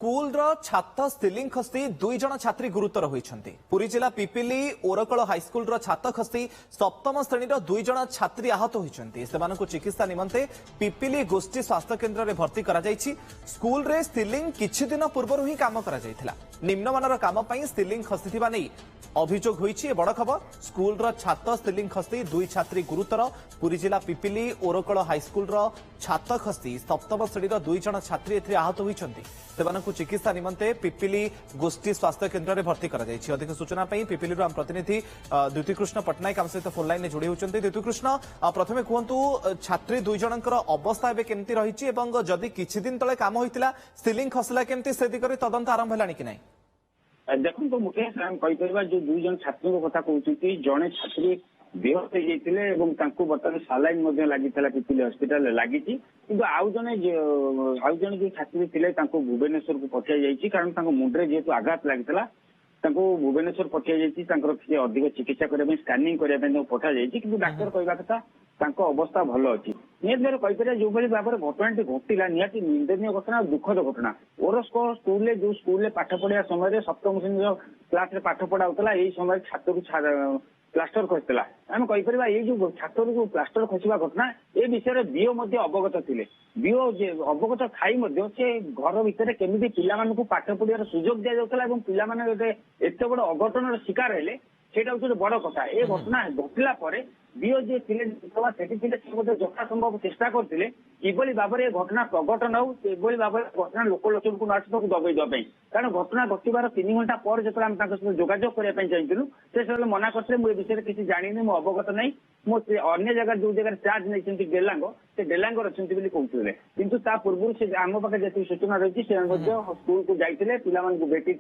School छात ceiling खसी 2 जन छात्री गुरुतर होती। पुरी जिला पिपिली ओरकल हाईस्कल छात खसी सप्तम श्रेणी 2 जन छात्री आहत होती। चिकित्सा निमंते पिपिली गोष्ठी स्वास्थ्य केन्द्र में भर्ती करा जायछि। स्कूल रे सिलिंग किछि दिन पूर्व ही काम करा जायथिला। निम्नमानर काम पई सिलिंग खसीथिबा नै अभियोग होईछि। बड़ खबर, स्कूल छात सिलिंग खसी 2 छात्री गुरुतर। पुरी जिला पिपिली ओरकल हाईस्कल छात खसी सप्तम श्रेणी 2 जन छात्री एथि आहत होइछन्ति। सेमानकु चिकित्सा निमंते पिपिली गोष्ठी स्वास्थ्य केन्द्र में भर्ती करा जायछि। अधिक सूचना पई पिपिली आम प्रतिनिधि द्युतिकृष्ण पट्टनायक आम सहित फोन लाइन में जोड़ी होउछन्ति। द्युतिकृष्ण, प्रथमे कहंतु छात्री 2 जनकर अवस्था एबे केमति रहिछि एवं जदि किछि दिन तळे काम होइतिला सिलिंग खसला केमति से दिगरे तदंत आरंभ हेलानि कि नै? देखो तो मुकेश जो 2 जन छात्री कथा कहते जड़े छात्री बेहोश हो जाते बर्तमान सालाइन लगी पिपिली हस्पिटाल लगी कि आउ जड़े जो छात्री थे भुवनेश्वर को पठाई जाइए कारण मुंडे जेहेतु आघात लगी भुवनेश्वर पठाई जाइए अधिक चिकित्सा करने स्कानिंग करने पठा जाइए कि डाक्तर कहवा कथा अवस्था भल अच्छी निहत भाव कहीपर जो भाव में घटना घटला निहती निंदनीय घटना दुखद घटना ओरस स्कूल जो स्कूल पाठ पढ़ा समय सप्तम श्रेणी क्लास में पाठ पढ़ा होता यही समय छात्र प्लास्टर खसला आम कहीपर ये जो छात्र को प्लास्टर खसवा घटना ए विषय बीओ अवगत थे बीओ अवगत खाई से घर भितर केमी पिला पाठ पढ़ार सुजोग दि जाऊला पिला गोटे एत बड़ अघटन शिकार हेले सेटा हूँ बड़ कथा। ए घटना घटला बीओ जी थे यथा संभव चेष्टा करते किभली भाव में घटना प्रघटन हो भाव में घटना लोकलोचन को आसपास दबाई देवाई कारण घटना घटवार 3 घंटा पर जो सहित जोगाजोग करने चाहूँ से मना करते मुझे विषय किसी जानी मुझे अवगत नहीं मुझे अन्य जगह जो जगह चार्ज नहीं डेलांग से डेलांगर अच्छे कहते किंतु ता पूर्व से आम पाखे जी सूचना रही स्कूल को जाते पिला भेटी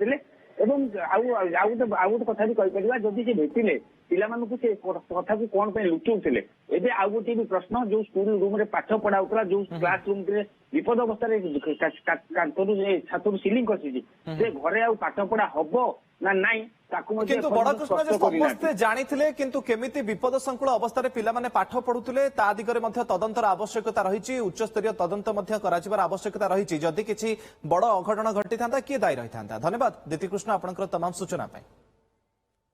गोटे कथा भी कहीपर जदि से भेटिले पिला से कथा को कौन लुचुले एवं आउ गोटे भी प्रश्न जो स्कूल रूम में पाठ पढ़ा होता जो क्लास रूम में विपद अवस्था छात्र सिलिंग खसी से घरे आउ पाठ पढ़ा हम ना नाई किंतु बड़ प्रश्न समस्ते जानिथिले किंतु केमिति विपद संकुल अवस्था रे पिला माने पाठ पढुथिले ता दिगरे मध्ये तदंतर आवश्यकता रहिछि। उच्च स्तरीय तदंत मध्ये कराजिबार आवश्यकता रहिछि। जदि किछि बड़ अघटन घटी थांता किए दायी रही था। धन्यवाद द्युतिकृष्ण आपनकर तमाम सूचना पाई।